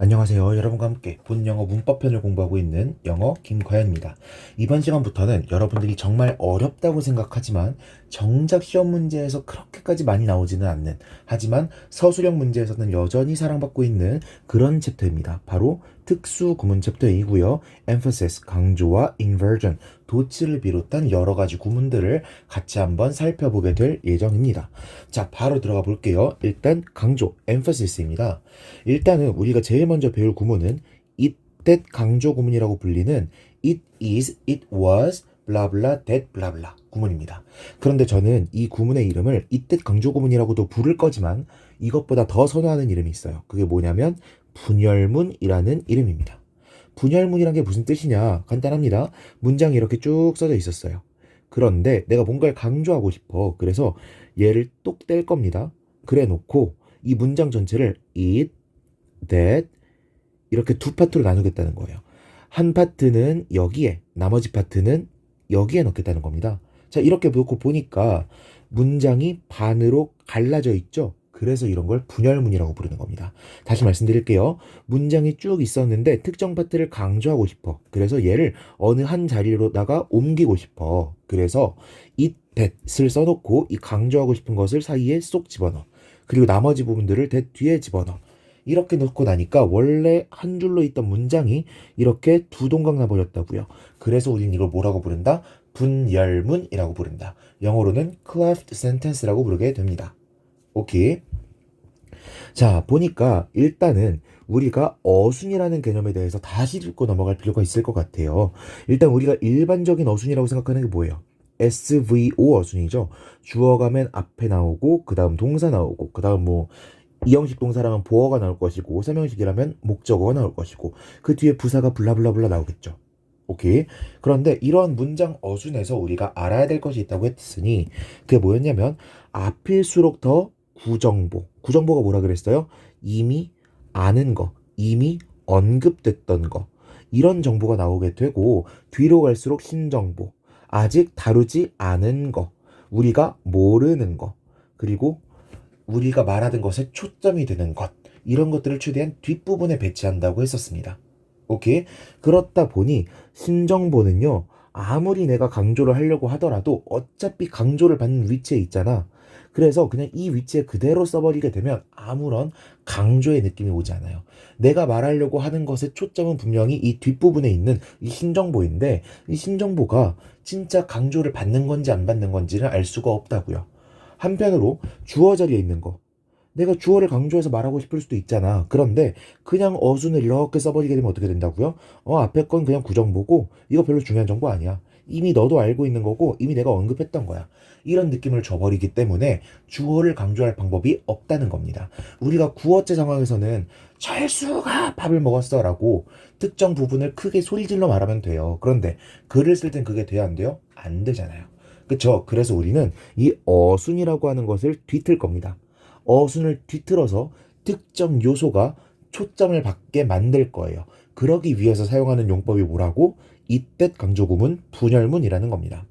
안녕하세요. 여러분과 함께 본 영어 문법편을 공부하고 있는 영어 김과연입니다. 이번 시간부터는 여러분들이 정말 어렵다고 생각하지만 정작 시험 문제에서 그렇게까지 많이 나오지는 않는, 하지만 서술형 문제에서는 여전히 사랑받고 있는 그런 챕터입니다. 바로 특수 구문 챕터 A이고요. emphasis, 강조와 inversion, 도치를 비롯한 여러 가지 구문들을 같이 한번 살펴보게 될 예정입니다. 자, 바로 들어가 볼게요. 일단 강조, emphasis입니다. 일단은 우리가 제일 먼저 배울 구문은 it, that 강조 구문이라고 불리는 it is, it was, 블라블라, that 블라블라 구문입니다. 그런데 저는 이 구문의 이름을 it, that 강조 구문이라고도 부를 거지만 이것보다 더 선호하는 이름이 있어요. 그게 뭐냐면 분열문이라는 이름입니다. 분열문이란 게 무슨 뜻이냐? 간단합니다. 문장이 이렇게 쭉 써져 있었어요. 그런데 내가 뭔가를 강조하고 싶어. 그래서 얘를 똑 뗄 겁니다. 그래 놓고 이 문장 전체를 it, that 이렇게 두 파트로 나누겠다는 거예요. 한 파트는 여기에, 나머지 파트는 여기에 넣겠다는 겁니다. 자, 이렇게 놓고 보니까 문장이 반으로 갈라져 있죠. 그래서 이런 걸 분열문이라고 부르는 겁니다. 다시 말씀드릴게요. 문장이 쭉 있었는데 특정 파트를 강조하고 싶어. 그래서 얘를 어느 한 자리로다가 옮기고 싶어. 그래서 it, that을 써놓고 이 강조하고 싶은 것을 사이에 쏙 집어넣어. 그리고 나머지 부분들을 that 뒤에 집어넣어. 이렇게 넣고 나니까 원래 한 줄로 있던 문장이 이렇게 두 동강 나버렸다고요. 그래서 우린 이걸 뭐라고 부른다? 분열문이라고 부른다. 영어로는 cleft sentence라고 부르게 됩니다. 오케이. 자, 보니까 일단은 우리가 어순이라는 개념에 대해서 다시 짚고 넘어갈 필요가 있을 것 같아요. 일단 우리가 일반적인 어순이라고 생각하는 게 뭐예요? SVO 어순이죠. 주어가 맨 앞에 나오고 그 다음 동사 나오고 그 다음 뭐 이형식 동사라면 보어가 나올 것이고 삼형식이라면 목적어가 나올 것이고 그 뒤에 부사가 블라블라블라 나오겠죠. 오케이. 그런데 이런 문장 어순에서 우리가 알아야 될 것이 있다고 했으니 그게 뭐였냐면 앞일수록 더 구정보. 구정보가 뭐라 그랬어요? 이미 아는 거, 이미 언급됐던 거. 이런 정보가 나오게 되고 뒤로 갈수록 신정보. 아직 다루지 않은 거. 우리가 모르는 거. 그리고 우리가 말하던 것에 초점이 되는 것, 이런 것들을 최대한 뒷부분에 배치한다고 했었습니다. 오케이? 그렇다 보니 신정보는요, 아무리 내가 강조를 하려고 하더라도 어차피 강조를 받는 위치에 있잖아. 그래서 그냥 이 위치에 그대로 써버리게 되면 아무런 강조의 느낌이 오지 않아요. 내가 말하려고 하는 것의 초점은 분명히 이 뒷부분에 있는 이 신정보인데 이 신정보가 진짜 강조를 받는 건지 안 받는 건지를 알 수가 없다고요. 한편으로 주어 자리에 있는 거, 내가 주어를 강조해서 말하고 싶을 수도 있잖아. 그런데 그냥 어순을 이렇게 써버리게 되면 어떻게 된다고요? 앞에 건 그냥 구정보고 이거 별로 중요한 정보 아니야. 이미 너도 알고 있는 거고 이미 내가 언급했던 거야. 이런 느낌을 줘버리기 때문에 주어를 강조할 방법이 없다는 겁니다. 우리가 구어체 상황에서는 철수가 밥을 먹었어 라고 특정 부분을 크게 소리질러 말하면 돼요. 그런데 글을 쓸 땐 그게 돼야 안 돼요? 안 되잖아요. 그쵸? 그래서 우리는 이 어순이라고 하는 것을 뒤틀 겁니다. 어순을 뒤틀어서 특정 요소가 초점을 받게 만들 거예요. 그러기 위해서 사용하는 용법이 뭐라고? 이때 강조구문, 분열문이라는 겁니다.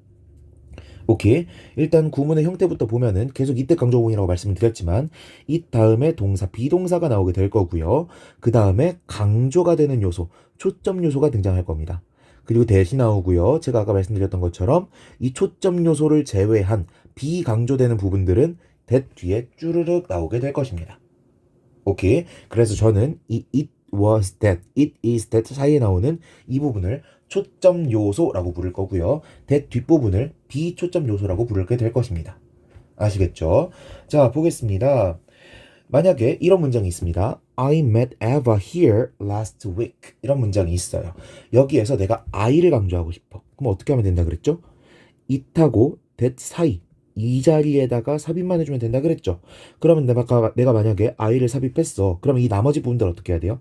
오케이. 일단 구문의 형태부터 보면은 계속 이때 강조구문이라고 말씀을 드렸지만 이 다음에 동사, 비동사가 나오게 될 거고요. 그 다음에 강조가 되는 요소, 초점 요소가 등장할 겁니다. 그리고 대신 나오고요. 제가 아까 말씀드렸던 것처럼 이 초점 요소를 제외한 비강조되는 부분들은 that 뒤에 쭈르륵 나오게 될 것입니다. 오케이. 그래서 저는 이 it was that, it is that 사이에 나오는 이 부분을 초점 요소라고 부를 거고요. that 뒷부분을 비초점 요소라고 부르게 될 것입니다. 아시겠죠? 자, 보겠습니다. 만약에 이런 문장이 있습니다. I met Eva here last week. 이런 문장이 있어요. 여기에서 내가 I를 강조하고 싶어. 그럼 어떻게 하면 된다 그랬죠? it하고 that 사이. 이 자리에다가 삽입만 해주면 된다 그랬죠. 그러면 내가 만약에 I를 삽입했어. 그러면 이 나머지 부분들 어떻게 해야 돼요?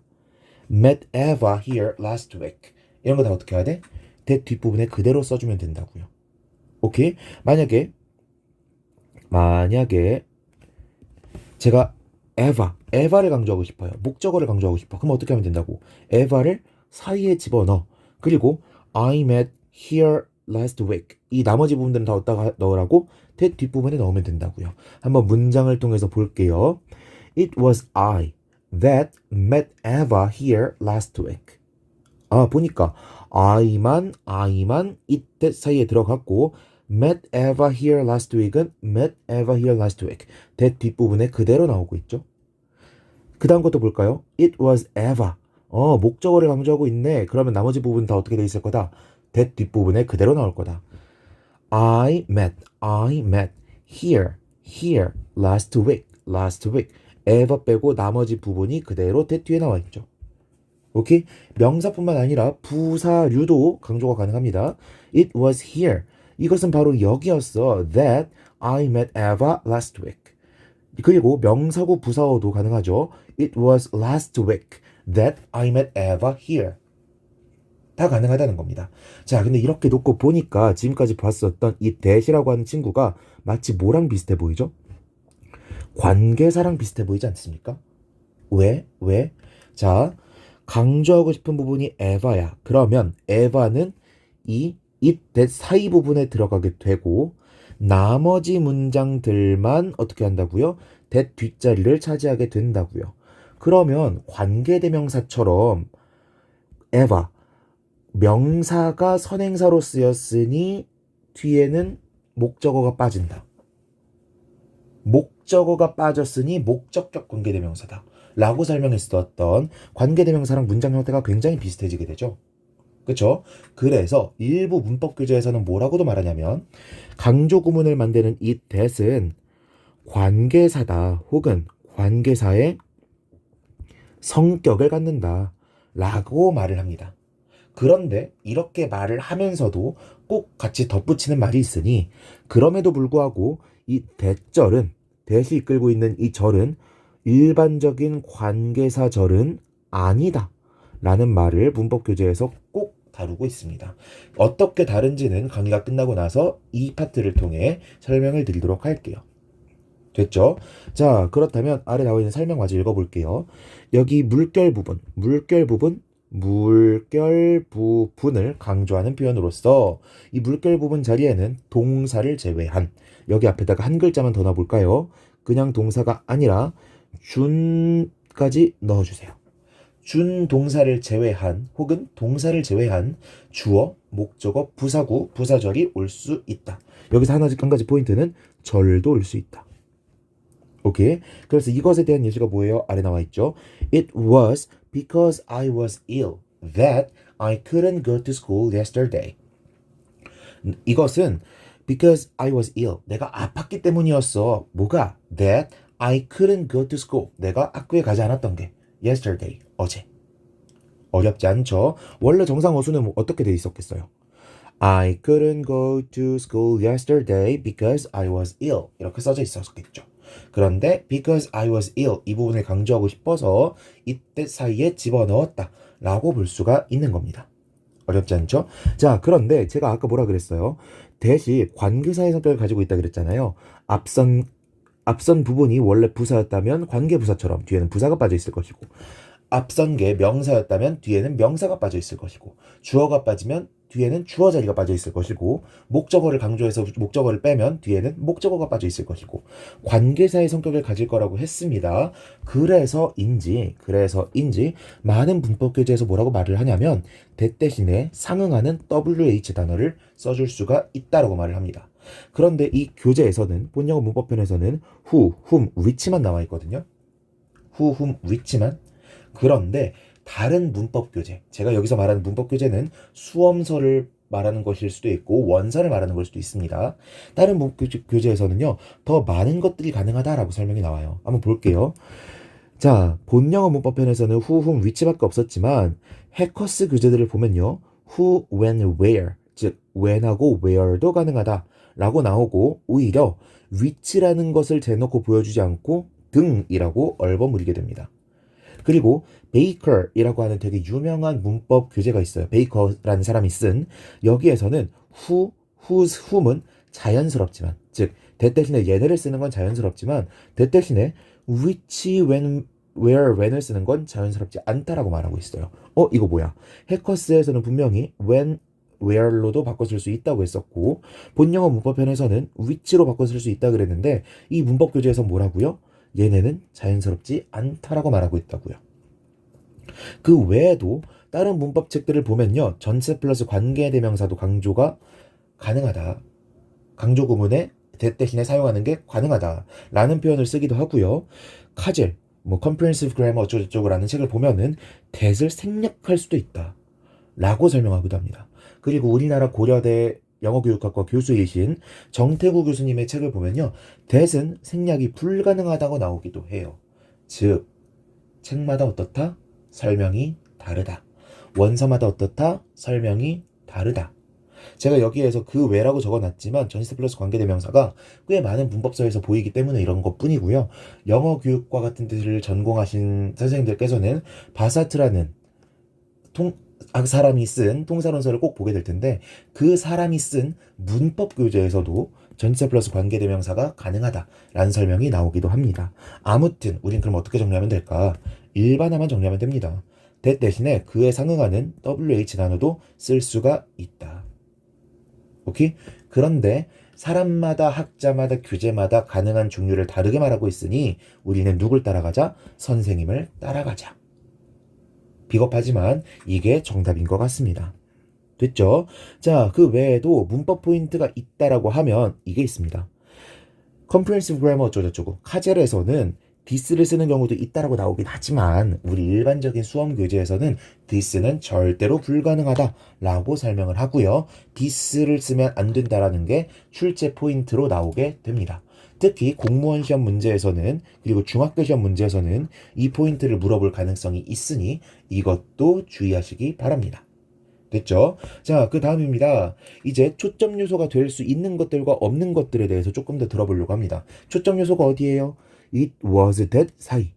Met Eva here last week. 이런 거 다 어떻게 해야 돼? that 뒷부분에 그대로 써주면 된다고요. 오케이? 만약에 제가 에바를 강조하고 싶어요. 목적어를 강조하고 싶어. 그럼 어떻게 하면 된다고? 에바를 사이에 집어넣어. 그리고 I met here last week. 이 나머지 부분들은 다 어디다가 넣으라고? 뒷부분에 넣으면 된다고요. 한번 문장을 통해서 볼게요. It was I. that met Eva here last week. 보니까 I만 이때 사이에 들어갔고 met Eva here last week은 met Eva here last week. that 뒷부분에 그대로 나오고 있죠. 그 다음 것도 볼까요? It was Eva. 목적어를 강조하고 있네. 그러면 나머지 부분 다 어떻게 돼 있을 거다? that 뒷부분에 그대로 나올 거다. I met here last week. Eva 빼고 나머지 부분이 그대로 that 뒤에 나와 있죠. 오케이? 명사뿐만 아니라 부사류도 강조가 가능합니다. It was here. 이것은 바로 여기였어. That I met Eva last week. 그리고 명사고 부사어도 가능하죠. It was last week that I met Eva here. 다 가능하다는 겁니다. 자, 근데 이렇게 놓고 보니까 지금까지 봤었던 이 that이라고 하는 친구가 마치 뭐랑 비슷해 보이죠? 관계사랑 비슷해 보이지 않습니까? 왜? 자, 강조하고 싶은 부분이 에바야. 그러면 에바는 이 that 사이 부분에 들어가게 되고 나머지 문장들만 어떻게 한다고요? that 뒷자리를 차지하게 된다고요. 그러면 관계대명사처럼 에바 명사가 선행사로 쓰였으니 뒤에는 목적어가 빠진다. 목적어가 빠졌으니 목적격 관계대명사다. 라고 설명했었던 관계대명사랑 문장 형태가 굉장히 비슷해지게 되죠. 그렇죠? 그래서 일부 문법 교재에서는 뭐라고도 말하냐면 강조 구문을 만드는 이 that은 관계사다 혹은 관계사의 성격을 갖는다 라고 말을 합니다. 그런데 이렇게 말을 하면서도 꼭 같이 덧붙이는 말이 있으니 그럼에도 불구하고 이 that절은 that이 이끌고 있는 이 절은 일반적인 관계사절은 아니다 라는 말을 문법 교재에서 꼭 다루고 있습니다. 어떻게 다른지는 강의가 끝나고 나서 이 파트를 통해 설명을 드리도록 할게요. 됐죠? 자, 그렇다면 아래 나와 있는 설명 마저 읽어볼게요. 여기 물결 부분을 강조하는 표현으로서 이 물결 부분 자리에는 동사를 제외한 여기 앞에다가 한 글자만 더 넣어볼까요? 그냥 동사가 아니라 준까지 넣어주세요. 준 동사를 제외한 혹은 동사를 제외한 주어, 목적어, 부사구, 부사절이 올 수 있다. 여기서 한 가지 포인트는 절도 올 수 있다. 오케이. 그래서 이것에 대한 예시가 뭐예요? 아래 나와 있죠. It was because I was ill that I couldn't go to school yesterday. 이것은 because I was ill. 내가 아팠기 때문이었어. 뭐가? That I couldn't go to school. 내가 학교에 가지 않았던 게 yesterday. 어제. 어렵지 않죠? 원래 정상 어수는 어떻게 돼 있었겠어요? I couldn't go to school yesterday because I was ill. 이렇게 써져 있었겠죠. 그런데 because I was ill 이 부분을 강조하고 싶어서 이때 사이에 집어넣었다 라고 볼 수가 있는 겁니다. 어렵지 않죠? 자, 그런데 제가 아까 뭐라 그랬어요? that이 관계사의 성격을 가지고 있다 그랬잖아요. 앞선 부분이 원래 부사였다면 관계부사처럼 뒤에는 부사가 빠져 있을 것이고 앞선 게 명사였다면 뒤에는 명사가 빠져 있을 것이고 주어가 빠지면 뒤에는 주어 자리가 빠져 있을 것이고 목적어를 강조해서 목적어를 빼면 뒤에는 목적어가 빠져 있을 것이고 관계사의 성격을 가질 거라고 했습니다. 그래서인지 많은 문법 교재에서 뭐라고 말을 하냐면 that 대신에 상응하는 WH 단어를 써줄 수가 있다라고 말을 합니다. 그런데 이 교재에서는 본영어 문법편에서는 who, whom, which만 나와 있거든요. who, whom, which만. 그런데 다른 문법 교재, 제가 여기서 말하는 문법 교재는 수험서를 말하는 것일 수도 있고 원서를 말하는 걸 수도 있습니다. 다른 문법 교재에서는요 더 많은 것들이 가능하다라고 설명이 나와요. 한번 볼게요. 자, 본영어 문법편에서는 who, whom, which밖에 없었지만 해커스 교재들을 보면요 who, when, where, 즉 when하고 where도 가능하다 라고 나오고 오히려 which라는 것을 대놓고 보여주지 않고 등이라고 얼버무리게 됩니다. 그리고 베이커이라고 하는 되게 유명한 문법 교재가 있어요. 베이커라는 사람이 쓴 여기에서는 who, whose, whom은 자연스럽지만 즉 that 대신에 얘네를 쓰는 건 자연스럽지만 that 대신에 which, when, where, when을 쓰는 건 자연스럽지 않다라고 말하고 있어요. 이거 뭐야? 해커스에서는 분명히 when, where로도 바꿔 쓸 수 있다고 했었고 본영어 문법편에서는 which로 바꿔 쓸 수 있다 그랬는데 이 문법 교재에서 뭐라고요? 얘네는 자연스럽지 않다라고 말하고 있다고요. 그 외에도 다른 문법책들을 보면요. 전체 플러스 관계대명사도 강조가 가능하다. 강조 구문에 that 대신에 사용하는 게 가능하다라는 표현을 쓰기도 하고요. 카젤, Comprehensive Grammar 어쩌고저쩌고라는 책을 보면은 that을 생략할 수도 있다. 라고 설명하기도 합니다. 그리고 우리나라 고려대 영어교육학과 교수이신 정태구 교수님의 책을 보면요. that은 생략이 불가능하다고 나오기도 해요. 즉, 책마다 어떻다? 설명이 다르다. 원서마다 어떻다? 설명이 다르다. 제가 여기에서 그 외라고 적어놨지만 전치사 플러스 관계대명사가 꽤 많은 문법서에서 보이기 때문에 이런 것뿐이고요. 영어교육과 같은 데를 전공하신 선생님들께서는 바사트라는 사람이 쓴 통사론서를 꼭 보게 될 텐데 그 사람이 쓴 문법 교재에서도 전치사 플러스 관계대명사가 가능하다라는 설명이 나오기도 합니다. 아무튼 우린 그럼 어떻게 정리하면 될까? 일반화만 정리하면 됩니다. that 대신에 그에 상응하는 WH 단어도 쓸 수가 있다. 오케이? 그런데 사람마다 학자마다 교재마다 가능한 종류를 다르게 말하고 있으니 우리는 누굴 따라가자? 선생님을 따라가자. 비겁하지만 이게 정답인 것 같습니다. 됐죠? 자, 그 외에도 문법 포인트가 있다라고 하면 이게 있습니다. Comprehensive Grammar 어쩌고저쩌고 카젤에서는 this를 쓰는 경우도 있다라고 나오긴 하지만 우리 일반적인 수험 교재에서는 this는 절대로 불가능하다라고 설명을 하고요. this를 쓰면 안 된다라는 게 출제 포인트로 나오게 됩니다. 특히 공무원 시험 문제에서는 그리고 중학교 시험 문제에서는 이 포인트를 물어볼 가능성이 있으니 이것도 주의하시기 바랍니다. 됐죠? 자, 그 다음입니다. 이제 초점 요소가 될 수 있는 것들과 없는 것들에 대해서 조금 더 들어보려고 합니다. 초점 요소가 어디예요? It was that 사이.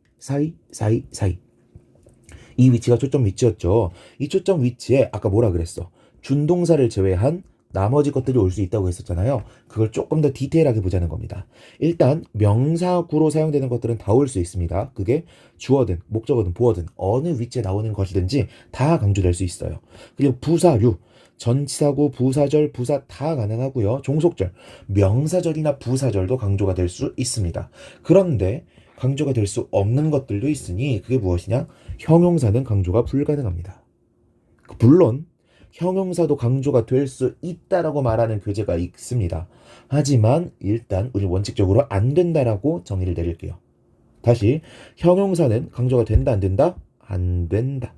이 위치가 초점 위치였죠. 이 초점 위치에 아까 뭐라 그랬어? 준동사를 제외한 나머지 것들이 올 수 있다고 했었잖아요. 그걸 조금 더 디테일하게 보자는 겁니다. 일단 명사구로 사용되는 것들은 다 올 수 있습니다. 그게 주어든 목적어든 보어든 어느 위치에 나오는 것이든지 다 강조될 수 있어요. 그리고 부사류 전치사구, 부사절, 부사 다 가능하고요. 종속절, 명사절이나 부사절도 강조가 될 수 있습니다. 그런데 강조가 될 수 없는 것들도 있으니 그게 무엇이냐? 형용사는 강조가 불가능합니다. 물론 형용사도 강조가 될 수 있다라고 말하는 교재가 있습니다. 하지만 일단 우리 원칙적으로 안 된다라고 정의를 내릴게요. 다시 형용사는 강조가 된다 안 된다? 안 된다.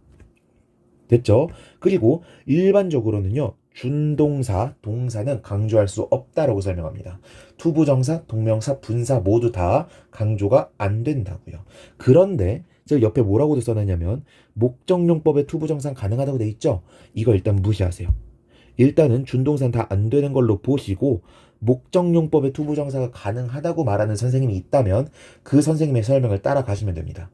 됐죠? 그리고 일반적으로는요. 준동사, 동사는 강조할 수 없다라고 설명합니다. 투부정사, 동명사, 분사 모두 다 강조가 안 된다고요. 그런데 제가 옆에 뭐라고도 써놨냐면 목적용법의 투부정사는 가능하다고 돼 있죠? 이거 일단 무시하세요. 일단은 준동사는 다 안 되는 걸로 보시고 목적용법의 투부정사가 가능하다고 말하는 선생님이 있다면 그 선생님의 설명을 따라가시면 됩니다.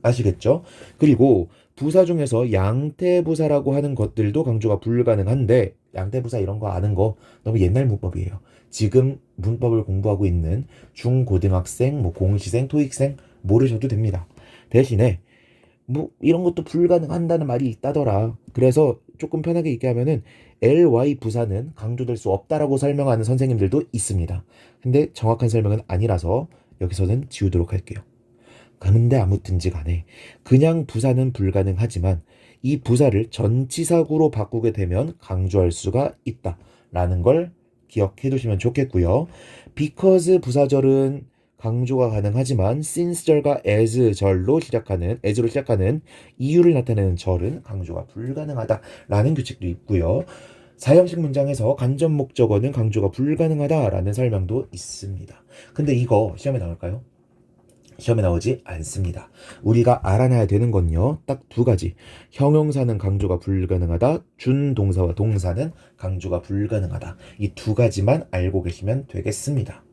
아시겠죠? 그리고 부사 중에서 양태부사라고 하는 것들도 강조가 불가능한데 양태부사 이런 거 아는 거 너무 옛날 문법이에요. 지금 문법을 공부하고 있는 중고등학생, 공시생, 토익생 모르셔도 됩니다. 대신에 이런 것도 불가능한다는 말이 있다더라. 그래서 조금 편하게 얘기하면은 ly 부사는 강조될 수 없다라고 설명하는 선생님들도 있습니다. 근데 정확한 설명은 아니라서 여기서는 지우도록 할게요. 그런데 아무튼지 간에 그냥 부사는 불가능하지만 이 부사를 전치사구로 바꾸게 되면 강조할 수가 있다라는 걸 기억해 두시면 좋겠고요. because 부사절은 강조가 가능하지만 since절과 as로 시작하는 이유를 나타내는 절은 강조가 불가능하다라는 규칙도 있고요. 사형식 문장에서 간접 목적어는 강조가 불가능하다라는 설명도 있습니다. 근데 이거 시험에 나올까요? 시험에 나오지 않습니다. 우리가 알아놔야 되는 건요. 딱 두 가지. 형용사는 강조가 불가능하다. 준동사와 동사는 강조가 불가능하다. 이 두 가지만 알고 계시면 되겠습니다.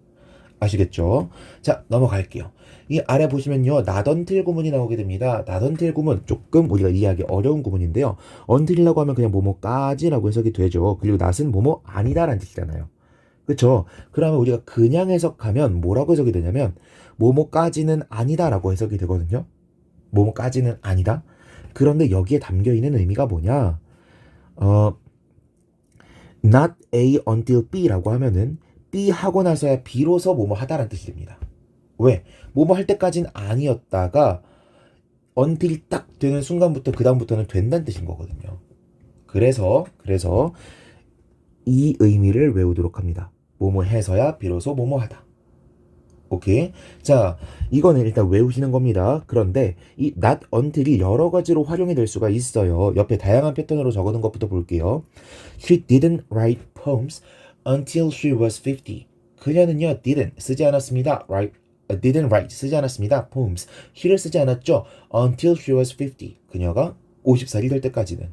아시겠죠? 자, 넘어갈게요. 이 아래 보시면요. not until 구문이 나오게 됩니다. not until 구문 조금 우리가 이해하기 어려운 구문인데요. until이라고 하면 그냥 뭐뭐까지라고 해석이 되죠. 그리고 not은 뭐뭐 아니다라는 뜻이잖아요. 그쵸? 그러면 우리가 그냥 해석하면 뭐라고 해석이 되냐면 뭐뭐까지는 아니다라고 해석이 되거든요. 뭐뭐까지는 아니다. 그런데 여기에 담겨있는 의미가 뭐냐? not A until B라고 하면은 B 하고 나서야 B로서 뭐뭐 하다라는 뜻이 됩니다. 왜? 뭐뭐 할 때까진 아니었다가 until 딱 되는 순간부터 그 다음부터는 된다는 뜻인 거거든요. 그래서 이 의미를 외우도록 합니다. 뭐뭐 해서야 비로소 뭐뭐 하다. 오케이. 자, 이거는 일단 외우시는 겁니다. 그런데 이 not until이 여러 가지로 활용이 될 수가 있어요. 옆에 다양한 패턴으로 적어놓은 것부터 볼게요. She didn't write poems until she was 50. 그녀는요, didn't 쓰지 않았습니다. didn't write 쓰지 않았습니다. poems. she를 쓰지 않았죠. until she was 50. 그녀가 50살이 될 때까지는.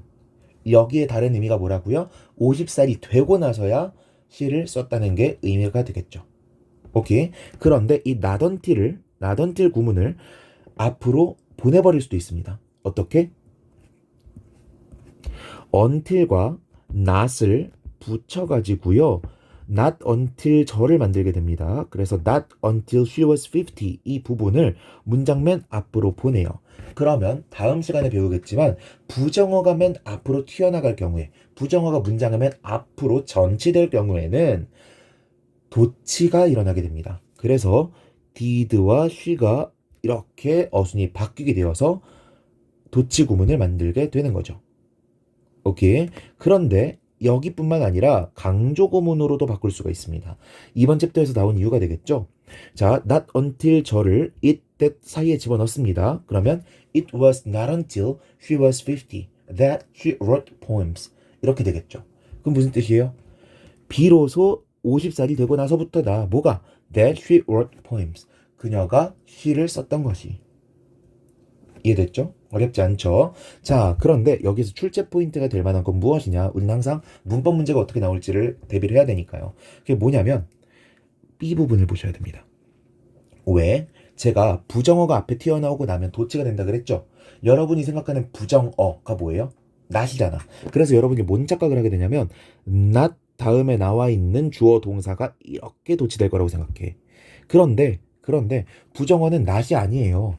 여기에 다른 의미가 뭐라고요? 50살이 되고 나서야 she를 썼다는 게 의미가 되겠죠. 오케이. 그런데 이 not until 구문을 앞으로 보내버릴 수도 있습니다. 어떻게? until과 not을 붙여가지고요. not until 저를 만들게 됩니다. 그래서 not until she was 50 이 부분을 문장 맨 앞으로 보내요. 그러면 다음 시간에 배우겠지만 부정어가 맨 앞으로 튀어나갈 경우에 부정어가 문장의 맨 앞으로 전치될 경우에는 도치가 일어나게 됩니다. 그래서 did와 she가 이렇게 어순이 바뀌게 되어서 도치 구문을 만들게 되는 거죠. 오케이. 그런데 여기뿐만 아니라 강조 구문으로도 바꿀 수가 있습니다. 이번 챕터에서 나온 이유가 되겠죠. 자, not until 저를 it, that 사이에 집어넣습니다. 그러면 it was not until she was 50 that she wrote poems. 이렇게 되겠죠. 그럼 무슨 뜻이에요? 비로소 50살이 되고 나서부터다. 뭐가? That she wrote poems. 그녀가 시를 썼던 것이. 이해됐죠? 어렵지 않죠? 자, 그런데 여기서 출제 포인트가 될 만한 건 무엇이냐? 우리는 항상 문법 문제가 어떻게 나올지를 대비를 해야 되니까요. 그게 뭐냐면 B 부분을 보셔야 됩니다. 왜? 제가 부정어가 앞에 튀어나오고 나면 도치가 된다 그랬죠? 여러분이 생각하는 부정어가 뭐예요? not이잖아. 그래서 여러분이 뭔 착각을 하게 되냐면 not 다음에 나와 있는 주어 동사가 이렇게 도치될 거라고 생각해. 그런데 부정어는 not이 아니에요.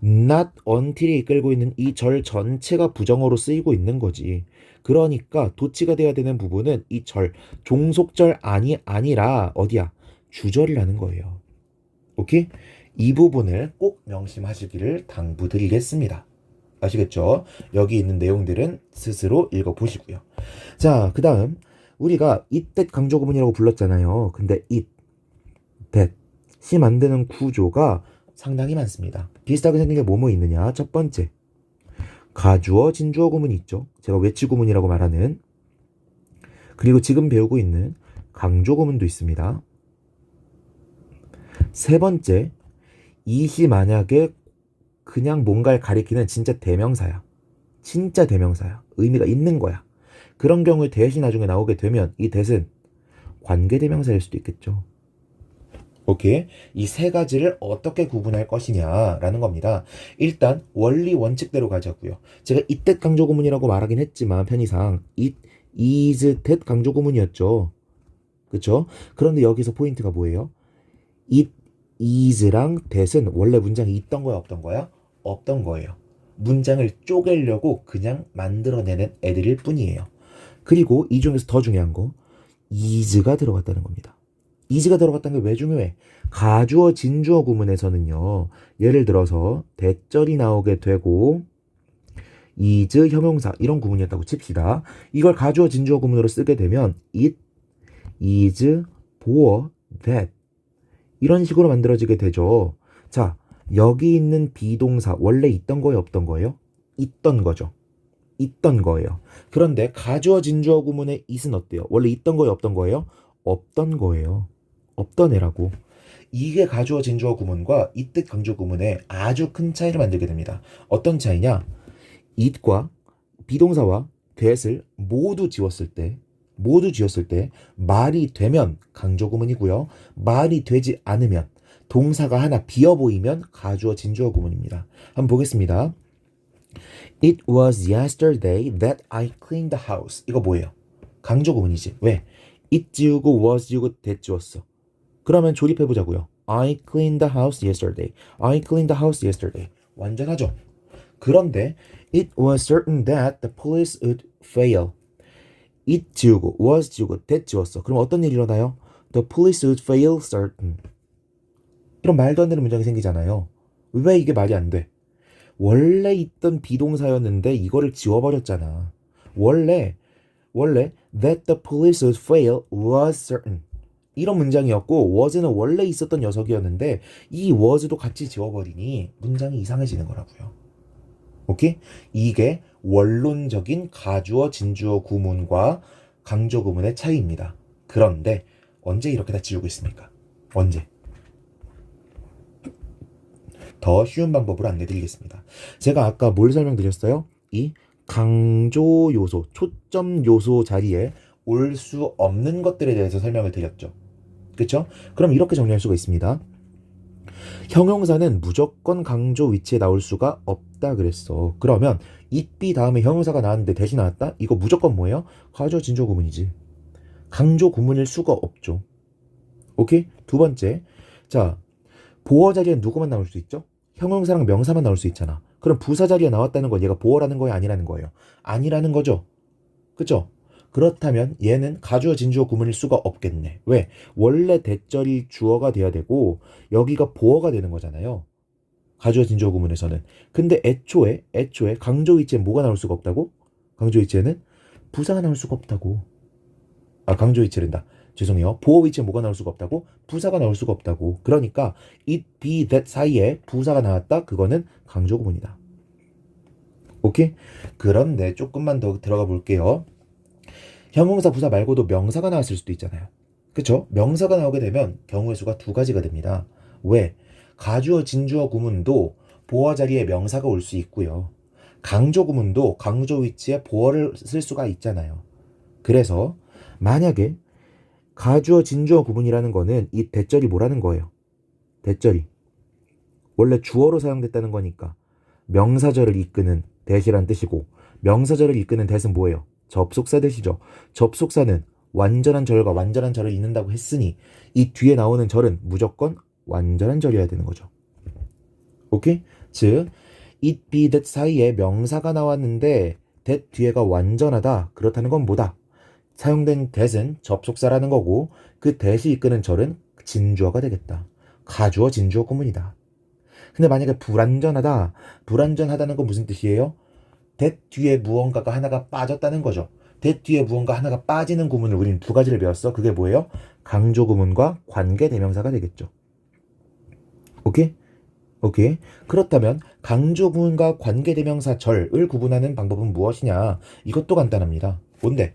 not until이 이끌고 있는 이 절 전체가 부정어로 쓰이고 있는 거지. 그러니까 도치가 돼야 되는 부분은 이 절, 종속절 아니라 어디야? 주절이라는 거예요. 오케이? 이 부분을 꼭 명심하시기를 당부드리겠습니다. 아시겠죠? 여기 있는 내용들은 스스로 읽어보시고요. 자, 그 다음 우리가 it, that 강조 구문이라고 불렀잖아요. 근데 it, that이 만드는 구조가 상당히 많습니다. 비슷하게 생긴 게 뭐뭐 있느냐? 첫 번째, 가주어, 진주어 구문이 있죠. 제가 외치 구문이라고 말하는. 그리고 지금 배우고 있는 강조 구문도 있습니다. 세 번째, it이 만약에 그냥 뭔가를 가리키는 진짜 대명사야. 진짜 대명사야. 의미가 있는 거야. 그런 경우에 that이 나중에 나오게 되면 이 that은 관계대명사일 수도 있겠죠. 오케이. 이 세 가지를 어떻게 구분할 것이냐라는 겁니다. 일단 원리 원칙대로 가자고요. 제가 it, that 강조 구문이라고 말하긴 했지만 편의상 it, is, that 강조 구문이었죠. 그쵸? 그런데 여기서 포인트가 뭐예요? it, is랑 that은 원래 문장이 있던 거야 없던 거야? 없던 거예요. 문장을 쪼개려고 그냥 만들어내는 애들일 뿐이에요. 그리고 이 중에서 더 중요한 거 is가 들어갔다는 겁니다. is가 들어갔다는 게 왜 중요해? 가주어, 진주어 구문에서는요. 예를 들어서 대절이 나오게 되고 is, 형용사 이런 구문이었다고 칩시다. 이걸 가주어, 진주어 구문으로 쓰게 되면 it, is, 보어, that 이런 식으로 만들어지게 되죠. 자, 여기 있는 비동사 원래 있던 거예요, 없던 거예요? 있던 거죠. 있던 거예요. 그런데 가주어, 진주어 구문의 it은 어때요? 원래 있던 거예요, 없던 거예요? 없던 거예요. 없던 애라고. 이게 가주어, 진주어 구문과 it 강조 구문의 아주 큰 차이를 만들게 됩니다. 어떤 차이냐? it과 비동사와 that을 모두 지웠을 때 말이 되면 강조 구문이고요. 말이 되지 않으면 동사가 하나 비어 보이면 가주어, 진주어 구문입니다. 한번 보겠습니다. It was yesterday that I cleaned the house. 이거 뭐예요? 강조 구문이지. 왜? it 지우고 was 지우고 that 지웠어. 그러면 조립해보자고요. I cleaned the house yesterday. I cleaned the house yesterday. 완전하죠? 그런데 it was certain that the police would fail. it 지우고 was 지우고 that 지웠어. 그럼 어떤 일이 일어나요? The police would fail certain. 이런 말도 안 되는 문장이 생기잖아요. 왜 이게 말이 안 돼? 원래 있던 비동사였는데 이거를 지워버렸잖아. 원래 that the police's fail was certain. 이런 문장이었고 was는 원래 있었던 녀석이었는데 이 was도 같이 지워버리니 문장이 이상해지는 거라고요. 오케이? 이게 원론적인 가주어, 진주어 구문과 강조 구문의 차이입니다. 그런데 언제 이렇게 다 지우고 있습니까? 언제? 더 쉬운 방법으로 안내드리겠습니다. 제가 아까 뭘 설명드렸어요? 이 강조 요소, 초점 요소 자리에 올 수 없는 것들에 대해서 설명을 드렸죠. 그렇죠? 그럼 이렇게 정리할 수가 있습니다. 형용사는 무조건 강조 위치에 나올 수가 없다 그랬어. 그러면 it be 다음에 형용사가 나왔는데 대신 나왔다? 이거 무조건 뭐예요? 가주어 진주어 구문이지. 강조 구문일 수가 없죠. 오케이? 두 번째, 자, 보어 자리엔 누구만 나올 수 있죠? 형용사랑 명사만 나올 수 있잖아. 그럼 부사 자리에 나왔다는 건 얘가 보어라는 거예요? 아니라는 거예요? 아니라는 거죠. 그쵸? 그렇다면 얘는 가주어 진주어 구문일 수가 없겠네. 왜? 원래 대절이 주어가 돼야 되고 여기가 보어가 되는 거잖아요. 가주어 진주어 구문에서는. 근데 애초에 강조 위치에 뭐가 나올 수가 없다고? 강조 위치에는 부사가 나올 수가 없다고. 강조 위치랜다. 죄송해요. 보어 위치에 뭐가 나올 수가 없다고? 부사가 나올 수가 없다고. 그러니까 it, be, that 사이에 부사가 나왔다. 그거는 강조 구문이다. 오케이? 그런데 조금만 더 들어가 볼게요. 형용사 부사 말고도 명사가 나왔을 수도 있잖아요. 그쵸? 명사가 나오게 되면 경우의 수가 두 가지가 됩니다. 왜? 가주어 진주어 구문도 보어 자리에 명사가 올 수 있고요. 강조 구문도 강조 위치에 보어를 쓸 수가 있잖아요. 그래서 만약에 가주어 진주어 구문이라는 거는 이 대절이 뭐라는 거예요? 대절이 원래 주어로 사용됐다는 거니까 명사절을 이끄는 대시란 뜻이고 명사절을 이끄는 대는 뭐예요? 접속사 대시죠. 접속사는 완전한 절과 완전한 절을 잇는다고 했으니 이 뒤에 나오는 절은 무조건 완전한 절이어야 되는 거죠. 오케이? 즉 it, be, that 사이에 명사가 나왔는데 that 뒤에가 완전하다. 그렇다는 건 뭐다? 사용된 that은 접속사라는 거고 그 that이 이끄는 절은 진주어가 되겠다. 가주어 진주어 구문이다. 근데 만약에 불완전하다는 건 무슨 뜻이에요? that 뒤에 무언가가 하나가 빠졌다는 거죠. that 뒤에 무언가 하나가 빠지는 구문을 우리는 두 가지를 배웠어. 그게 뭐예요? 강조 구문과 관계 대명사가 되겠죠. 오케이? 오케이. 그렇다면 강조 구문과 관계 대명사 절을 구분하는 방법은 무엇이냐? 이것도 간단합니다. 뭔데?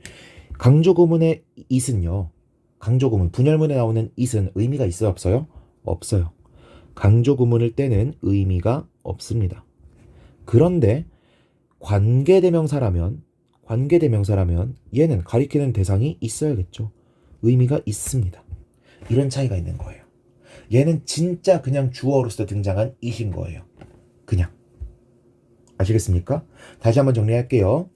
강조 구문의 it은요. 강조 구문 분열문에 나오는 it은 의미가 있어요, 없어요? 없어요. 강조 구문을 떼는 의미가 없습니다. 그런데 관계대명사라면 얘는 가리키는 대상이 있어야겠죠. 의미가 있습니다. 이런 차이가 있는 거예요. 얘는 진짜 그냥 주어로서 등장한 it인 거예요. 그냥. 아시겠습니까? 다시 한번 정리할게요.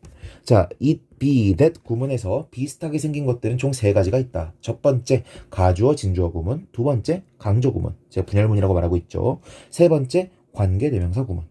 자, it, be, that 구문에서 비슷하게 생긴 것들은 총 세 가지가 있다. 첫 번째, 가주어 진주어 구문. 두 번째, 강조 구문. 제가 분열문이라고 말하고 있죠. 세 번째, 관계대명사 구문.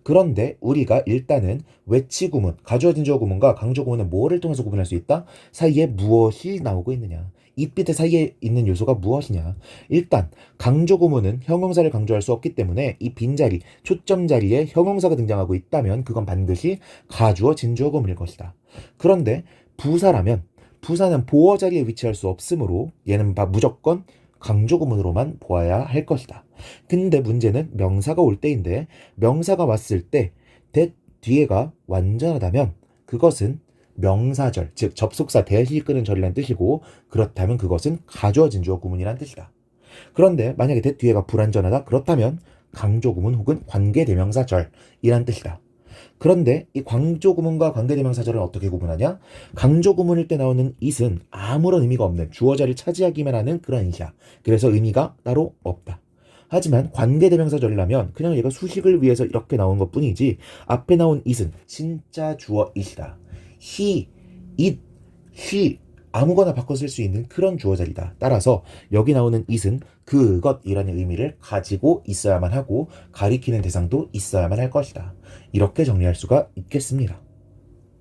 그런데 우리가 일단은 외치 구문, 가주어 진주어 구문과 강조 구문은 뭐를 통해서 구분할 수 있다? 사이에 무엇이 나오고 있느냐? it, be, that 사이에 있는 요소가 무엇이냐? 일단 강조 구문은 형용사를 강조할 수 없기 때문에 이 빈자리, 초점 자리에 형용사가 등장하고 있다면 그건 반드시 가주어 진주어 구문일 것이다. 그런데 부사라면 부사는 보어 자리에 위치할 수 없으므로 얘는 무조건 강조 구문으로만 보아야 할 것이다. 근데 문제는 명사가 올 때인데 명사가 왔을 때 that 뒤에가 완전하다면 그것은 명사절, 즉 접속사 대시 이끄는 절이라는 뜻이고 그렇다면 그것은 가주어 진주어 구문이라는 뜻이다. 그런데 만약에 that 뒤에가 불완전하다 그렇다면 강조 구문 혹은 관계대명사절이라는 뜻이다. 그런데 이 강조 구문과 관계대명사절은 어떻게 구분하냐? 강조 구문일 때 나오는 it은 아무런 의미가 없는 주어 자리를 차지하기만 하는 그런 it이야. 그래서 의미가 따로 없다. 하지만 관계대명사절이라면 그냥 얘가 수식을 위해서 이렇게 나온 것 뿐이지 앞에 나온 it은 진짜 주어 it이다. he, it, she 아무거나 바꿔 쓸 수 있는 그런 주어 자리다. 따라서 여기 나오는 it은 그것이라는 의미를 가지고 있어야만 하고 가리키는 대상도 있어야만 할 것이다. 이렇게 정리할 수가 있겠습니다.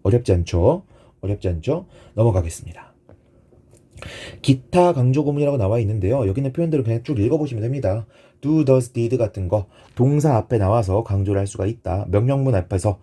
어렵지 않죠? 어렵지 않죠? 넘어가겠습니다. 기타 강조 구문이라고 나와 있는데요. 여기 있는 표현들을 그냥 쭉 읽어보시면 됩니다. do, does, did 같은 거 동사 앞에 나와서 강조를 할 수가 있다. 명령문 앞에서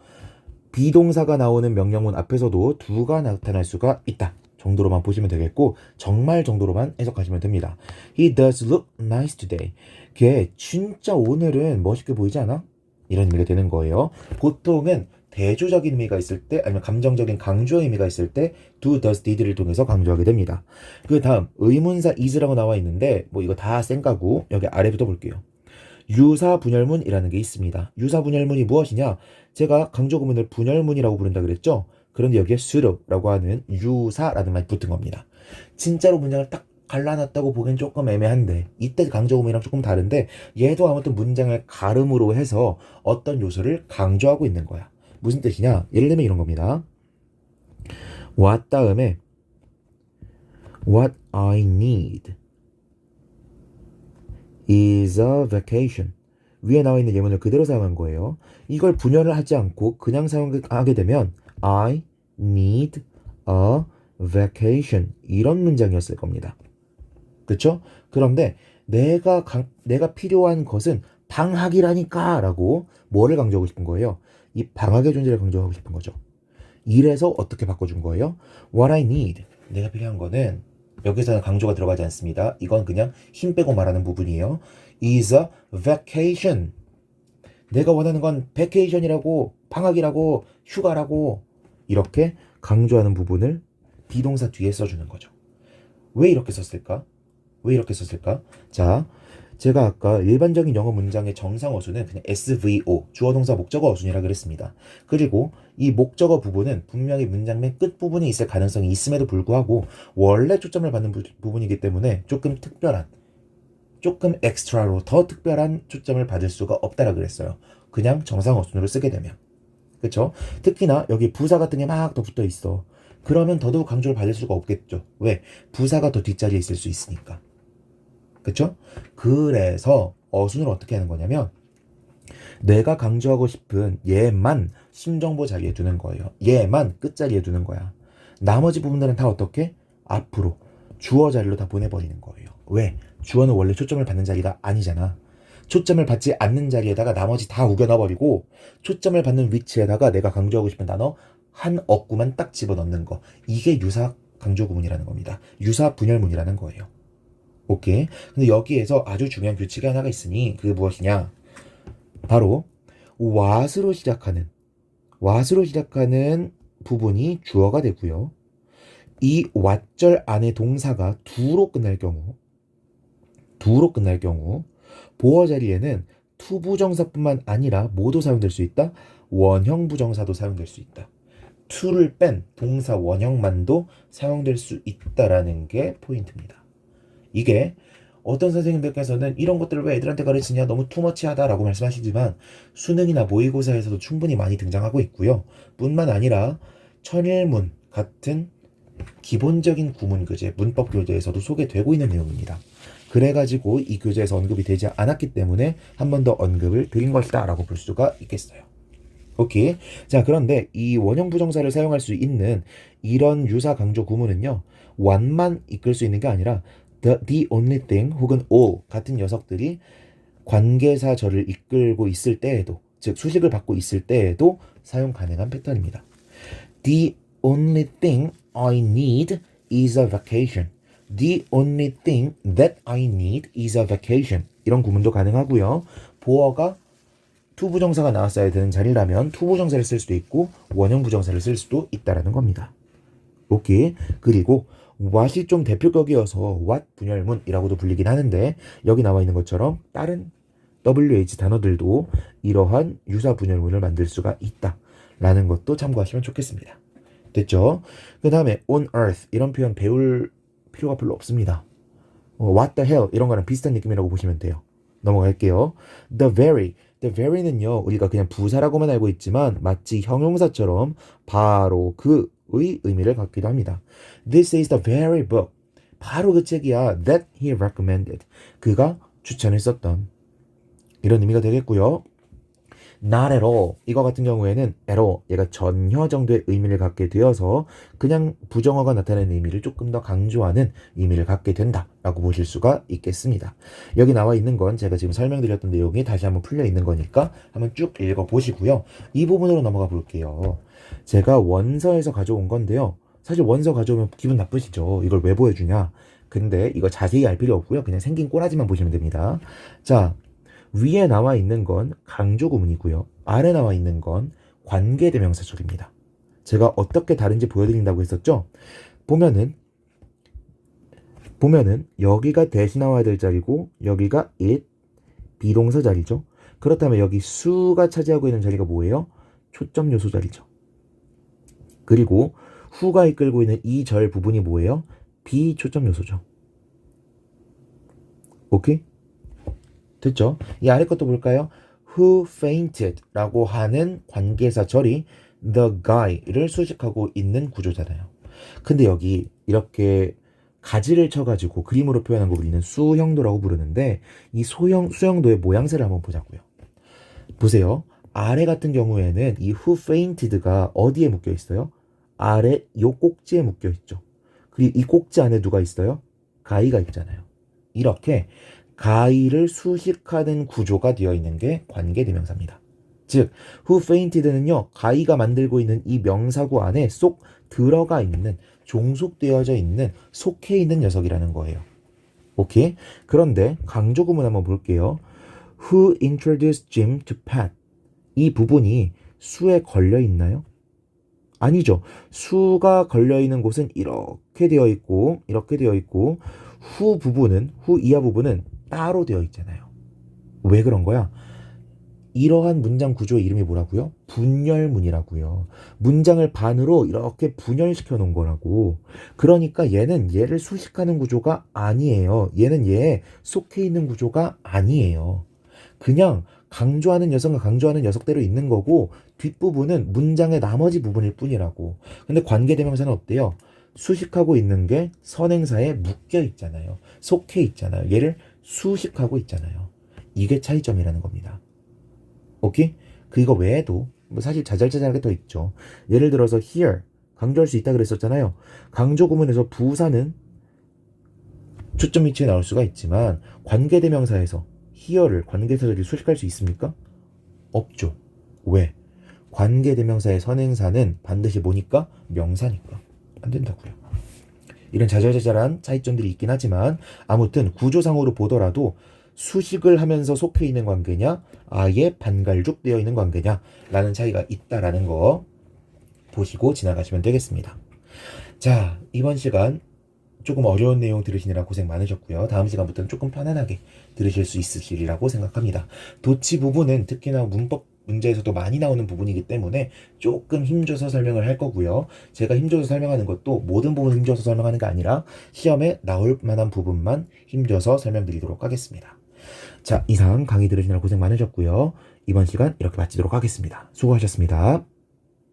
비동사가 나오는 명령문 앞에서도 do가 나타날 수가 있다. 정도로만 보시면 되겠고 정말 정도로만 해석하시면 됩니다. He does look nice today. 걔 진짜 오늘은 멋있게 보이지 않아? 이런 의미가 되는 거예요. 보통은 대조적인 의미가 있을 때 아니면 감정적인 강조의 의미가 있을 때 do, does, did를 통해서 강조하게 됩니다. 그 다음 의문사 is라고 나와 있는데 뭐 이거 다 쌩까고 여기 아래부터 볼게요. 유사 분열문이라는 게 있습니다. 유사 분열문이 무엇이냐? 제가 강조 구문을 분열문이라고 부른다 그랬죠? 그런데 여기에 suit라고 하는 유사라는 말이 붙은 겁니다. 진짜로 문장을 딱 갈라놨다고 보기엔 조금 애매한데 이때 강조 구문이랑 조금 다른데 얘도 아무튼 문장을 가름으로 해서 어떤 요소를 강조하고 있는 거야. 무슨 뜻이냐? 예를 들면 이런 겁니다. what 다음에 what I need is a vacation. 위에 나와 있는 예문을 그대로 사용한 거예요. 이걸 분열을 하지 않고 그냥 사용하게 되면 I need a vacation 이런 문장이었을 겁니다. 그렇죠? 그런데 내가 필요한 것은 방학이라니까 라고 뭐를 강조하고 싶은 거예요? 이 방학의 존재를 강조하고 싶은 거죠. 이래서 어떻게 바꿔준 거예요? What I need. 내가 필요한 거는 여기서는 강조가 들어가지 않습니다. 이건 그냥 힘 빼고 말하는 부분이에요. is a vacation. 내가 원하는 건 vacation이라고, 방학이라고, 휴가라고 이렇게 강조하는 부분을 비동사 뒤에 써주는 거죠. 왜 이렇게 썼을까? 왜 이렇게 썼을까? 자, 제가 아까 일반적인 영어 문장의 정상 어순은 그냥 SVO, 주어 동사 목적어 어순이라 그랬습니다. 그리고 이 목적어 부분은 분명히 문장 맨 끝 부분에 있을 가능성이 있음에도 불구하고 원래 초점을 받는 부분이기 때문에 조금 특별한, 조금 엑스트라로 더 특별한 초점을 받을 수가 없다라 그랬어요. 그냥 정상 어순으로 쓰게 되면. 그쵸? 특히나 여기 부사 같은 게 막 더 붙어 있어. 그러면 더더욱 강조를 받을 수가 없겠죠. 왜? 부사가 더 뒷자리에 있을 수 있으니까. 그쵸? 그래서 어순을 어떻게 하는 거냐면 내가 강조하고 싶은 얘만 심정보 자리에 두는 거예요. 얘만 끝자리에 두는 거야. 나머지 부분들은 다 어떻게? 앞으로 주어 자리로 다 보내버리는 거예요. 왜? 주어는 원래 초점을 받는 자리가 아니잖아. 초점을 받지 않는 자리에다가 나머지 다 우겨넣어버리고 초점을 받는 위치에다가 내가 강조하고 싶은 단어 한 어구만 딱 집어넣는 거. 이게 유사 강조 구문이라는 겁니다. 유사 분열문이라는 거예요. 오케이. 근데 여기에서 아주 중요한 규칙이 하나가 있으니 그게 무엇이냐? 바로 what으로 시작하는 부분이 주어가 되고요. 이 what절 안에 동사가 do로 끝날 경우 보어 자리에는 투부정사뿐만 아니라 뭐도 사용될 수 있다? 원형 부정사도 사용될 수 있다. to를 뺀 동사 원형만도 사용될 수 있다라는 게 포인트입니다. 이게 어떤 선생님들께서는 이런 것들을 왜 애들한테 가르치냐 너무 투머치하다라고 말씀하시지만 수능이나 모의고사에서도 충분히 많이 등장하고 있고요. 뿐만 아니라 천일문 같은 기본적인 구문 교재, 문법 교재에서도 소개되고 있는 내용입니다. 그래가지고 이 교재에서 언급이 되지 않았기 때문에 한 번 더 언급을 드린 것이다 라고 볼 수가 있겠어요. 오케이. 자, 그런데 이 원형 부정사를 사용할 수 있는 이런 유사 강조 구문은요. one만 이끌 수 있는 게 아니라 the only thing 혹은 all 같은 녀석들이 관계사절을 이끌고 있을 때에도, 즉 수식을 받고 있을 때에도 사용 가능한 패턴입니다. The only thing I need is a vacation. The only thing that I need is a vacation. 이런 구문도 가능하고요. 보어가 투부정사가 나왔어야 되는 자리라면 투부정사를 쓸 수도 있고 원형 부정사를 쓸 수도 있다라는 겁니다. 오케이. 그리고 what이 좀 대표격이어서 what 분열문이라고도 불리긴 하는데 여기 나와 있는 것처럼 다른 WH 단어들도 이러한 유사 분열문을 만들 수가 있다라는 것도 참고하시면 좋겠습니다. 됐죠? 그 다음에 on earth 이런 표현 배울 필요가 별로 없습니다. what the hell 이런 거랑 비슷한 느낌이라고 보시면 돼요. 넘어갈게요. the very는요 우리가 그냥 부사라고만 알고 있지만 마치 형용사처럼 바로 그의 의미를 갖기도 합니다. This is the very book. 바로 그 책이야. That he recommended. 그가 추천했었던 이런 의미가 되겠고요. not at all. 이거 같은 경우에는 at all. 얘가 전혀 정도의 의미를 갖게 되어서 그냥 부정어가 나타내는 의미를 조금 더 강조하는 의미를 갖게 된다라고 보실 수가 있겠습니다. 여기 나와 있는 건 제가 지금 설명드렸던 내용이 다시 한번 풀려 있는 거니까 한번 쭉 읽어 보시고요. 이 부분으로 넘어가 볼게요. 제가 원서에서 가져온 건데요. 사실 원서 가져오면 기분 나쁘시죠? 이걸 왜 보여주냐? 근데 이거 자세히 알 필요 없고요. 그냥 생긴 꼬라지만 보시면 됩니다. 자, 위에 나와 있는 건 강조 구문이고요. 아래 나와 있는 건 관계대명사절입니다. 제가 어떻게 다른지 보여드린다고 했었죠? 보면은 여기가 대신 나와야 될 자리고 여기가 it, 비동사 자리죠. 그렇다면 여기 수가 차지하고 있는 자리가 뭐예요? 초점 요소 자리죠. 그리고 who가 이끌고 있는 이 절 부분이 뭐예요? 비초점 요소죠. 오케이? 됐죠? 이 아래 것도 볼까요? Who fainted 라고 하는 관계사절이 the guy를 수식하고 있는 구조잖아요. 근데 여기 이렇게 가지를 쳐가지고 그림으로 표현한 거 우리는 수형도라고 부르는데 이 수형도의 모양새를 한번 보자고요. 보세요. 아래 같은 경우에는 이 who fainted가 어디에 묶여 있어요? 아래 요 꼭지에 묶여 있죠. 그리고 이 꼭지 안에 누가 있어요? 가이가 있잖아요. 이렇게 가이를 수식하는 구조가 되어 있는 게 관계대명사입니다. 즉, who fainted는요, 가이가 만들고 있는 이 명사구 안에 쏙 들어가 있는, 종속되어져 있는, 속해 있는 녀석이라는 거예요. 오케이? 그런데 강조 구문 한번 볼게요. Who introduced Jim to Pat? 이 부분이 수에 걸려 있나요? 아니죠. 수가 걸려 있는 곳은 이렇게 되어 있고, 후 이하 부분은 따로 되어 있잖아요. 왜 그런 거야? 이러한 문장 구조의 이름이 뭐라고요? 분열문이라고요. 문장을 반으로 이렇게 분열시켜 놓은 거라고. 그러니까 얘는 얘를 수식하는 구조가 아니에요. 얘는 얘에 속해 있는 구조가 아니에요. 그냥 강조하는 녀석과 강조하는 녀석대로 있는 거고 뒷부분은 문장의 나머지 부분일 뿐이라고. 근데 관계대명사는 어때요? 수식하고 있는 게 선행사에 묶여 있잖아요. 속해 있잖아요. 얘를 수식하고 있잖아요. 이게 차이점이라는 겁니다. 오케이? 그거 외에도 뭐 사실 자잘자잘하게 더 있죠. 예를 들어서 here 강조할 수 있다 그랬었잖아요. 강조 구문에서 부사는 초점 위치에 나올 수가 있지만 관계대명사에서 here를 관계사절이 수식할 수 있습니까? 없죠. 왜? 관계대명사의 선행사는 반드시 뭐니까? 명사니까. 안 된다고요. 이런 자잘자잘한 차이점들이 있긴 하지만 아무튼 구조상으로 보더라도 수식을 하면서 속해 있는 관계냐 아예 반갈죽 되어 있는 관계냐 라는 차이가 있다라는 거 보시고 지나가시면 되겠습니다. 자, 이번 시간 조금 어려운 내용 들으시느라 고생 많으셨고요. 다음 시간부터는 조금 편안하게 들으실 수 있으시리라고 생각합니다. 도치 부분은 특히나 문법 문제에서도 많이 나오는 부분이기 때문에 조금 힘줘서 설명을 할 거고요. 제가 힘줘서 설명하는 것도 모든 부분 힘줘서 설명하는 게 아니라 시험에 나올 만한 부분만 힘줘서 설명드리도록 하겠습니다. 자, 이상 강의 들으시느라 고생 많으셨고요. 이번 시간 이렇게 마치도록 하겠습니다. 수고하셨습니다.